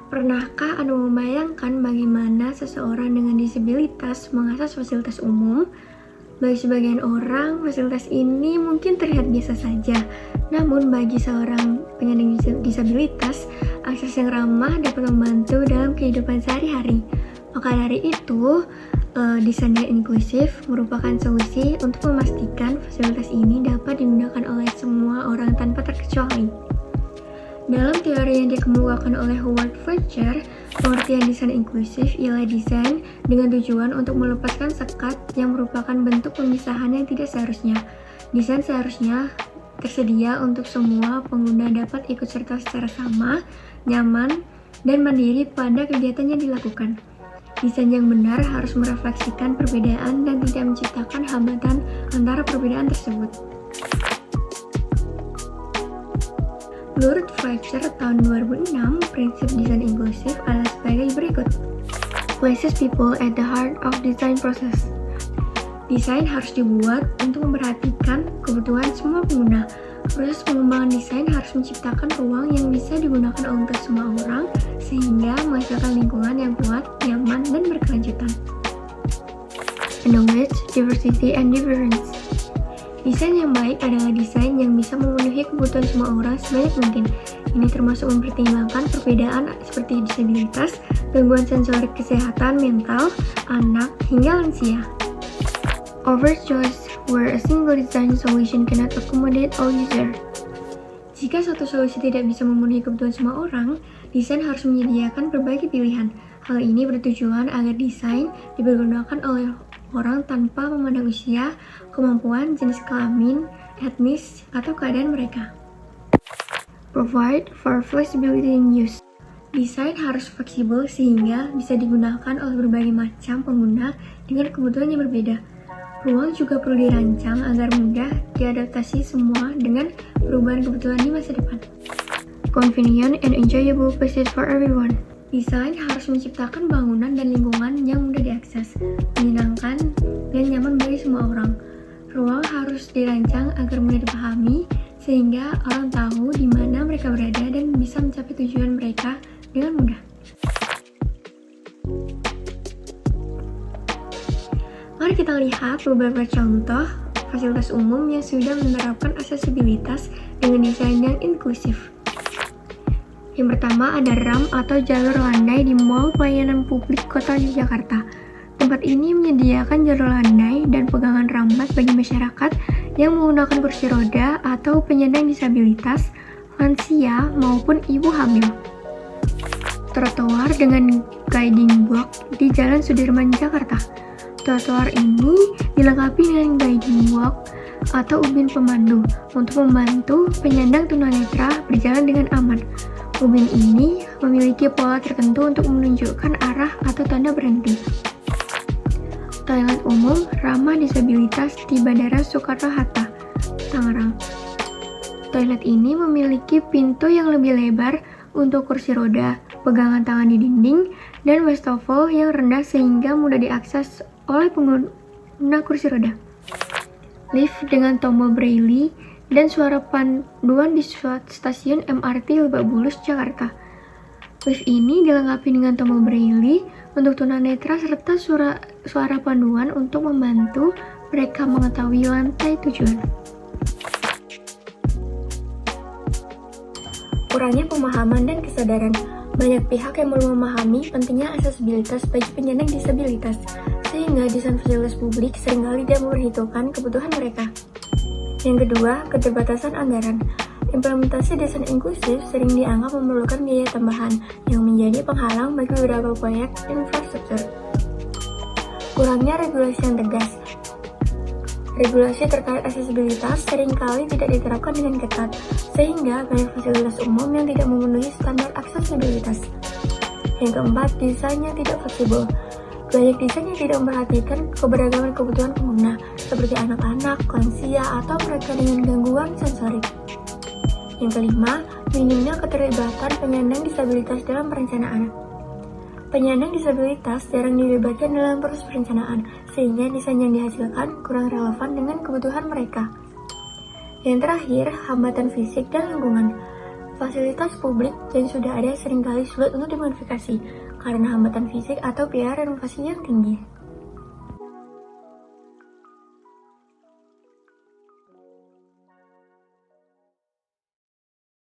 Pernahkah Anda membayangkan bagaimana seseorang dengan disabilitas mengakses fasilitas umum? Bagi sebagian orang, fasilitas ini mungkin terlihat biasa saja. Namun bagi seorang penyandang disabilitas, akses yang ramah dapat membantu dalam kehidupan sehari-hari. Maka dari itu, desain yang inklusif merupakan solusi untuk memastikan fasilitas ini dapat digunakan oleh semua orang tanpa terkecuali. Dalam teori yang dikemukakan oleh Howard Fletcher, pengertian desain inklusif ialah desain dengan tujuan untuk melepaskan sekat yang merupakan bentuk pemisahan yang tidak seharusnya. Desain seharusnya tersedia untuk semua pengguna dapat ikut serta secara sama, nyaman, dan mandiri pada kegiatan yang dilakukan. Desain yang benar harus merefleksikan perbedaan dan tidak menciptakan hambatan antara perbedaan tersebut. Menurut Fletcher tahun 2006, prinsip desain inklusif adalah sebagai berikut. Places people at the heart of design process. Desain harus dibuat untuk memperhatikan kebutuhan semua pengguna. Proses pengembangan desain harus menciptakan ruang yang bisa digunakan oleh semua orang sehingga menghasilkan lingkungan yang kuat, nyaman, dan berkelanjutan. Acknowledge diversity and difference. Desain yang baik adalah desain yang bisa memenuhi kebutuhan semua orang sebanyak mungkin. Ini termasuk mempertimbangkan perbedaan seperti disabilitas, gangguan sensorik kesehatan mental, anak, hingga lansia. Overchoice, where a single design solution cannot accommodate all users. Jika suatu solusi tidak bisa memenuhi kebutuhan semua orang, desain harus menyediakan berbagai pilihan. Hal ini bertujuan agar desain dipergunakan oleh orang tanpa memandang usia, kemampuan, jenis kelamin, etnis, atau keadaan mereka. Provide for flexibility in use. Desain harus fleksibel sehingga bisa digunakan oleh berbagai macam pengguna dengan kebutuhan yang berbeda. Ruang juga perlu dirancang agar mudah diadaptasi semua dengan perubahan kebutuhan di masa depan. Convenient and enjoyable places for everyone. Desain harus menciptakan bangunan dan lingkungan yang mudah diakses, menyenangkan, dan nyaman bagi semua orang. Ruang harus dirancang agar mudah dipahami, sehingga orang tahu di mana mereka berada dan bisa mencapai tujuan mereka dengan mudah. Mari kita lihat beberapa contoh fasilitas umum yang sudah menerapkan aksesibilitas dengan desain yang inklusif. Yang pertama ada RAM atau jalur landai di Mall Pelayanan Publik Kota Yogyakarta. Tempat ini menyediakan jalur landai dan pegangan rambat bagi masyarakat yang menggunakan kursi roda atau penyandang disabilitas, lansia, maupun ibu hamil. Trotoar dengan guiding block di Jalan Sudirman, Jakarta. Trotoar ini dilengkapi dengan guiding block atau ubin pemandu untuk membantu penyandang tunanetra berjalan dengan aman. Ubin ini memiliki pola tertentu untuk menunjukkan arah atau tanda berhenti. Toilet umum ramah disabilitas di Bandara Soekarno-Hatta, Tangerang. Toilet ini memiliki pintu yang lebih lebar untuk kursi roda, pegangan tangan di dinding, dan wastafel yang rendah sehingga mudah diakses oleh pengguna kursi roda. Lift dengan tombol braille dan suara panduan di stasiun MRT Lebak Bulus, Jakarta. Lift ini dilengkapi dengan tombol braille untuk tunanetra serta suara panduan untuk membantu mereka mengetahui lantai tujuan. Kurangnya pemahaman dan kesadaran. Banyak pihak yang belum memahami pentingnya aksesibilitas bagi penyandang disabilitas, sehingga desain fasilitas publik seringkali tidak memperhitungkan kebutuhan mereka. Yang kedua, keterbatasan anggaran. Implementasi desain inklusif sering dianggap memerlukan biaya tambahan yang menjadi penghalang bagi beberapa proyek infrastruktur. Kurangnya regulasi yang tegas. Regulasi terkait aksesibilitas seringkali tidak diterapkan dengan ketat, sehingga banyak fasilitas umum yang tidak memenuhi standar aksesibilitas. Yang keempat, desainnya tidak fleksibel. Banyak desain yang tidak memperhatikan keberagaman kebutuhan pengguna, seperti anak-anak, lansia, atau mereka dengan gangguan sensorik. Yang kelima, minimnya keterlibatan penyandang disabilitas dalam perencanaan. Penyandang disabilitas jarang dilibatkan dalam proses perencanaan, sehingga desain yang dihasilkan kurang relevan dengan kebutuhan mereka. Yang terakhir, hambatan fisik dan lingkungan. Fasilitas publik yang sudah ada seringkali sulit untuk dimodifikasi karena hambatan fisik atau biaya renovasi yang tinggi.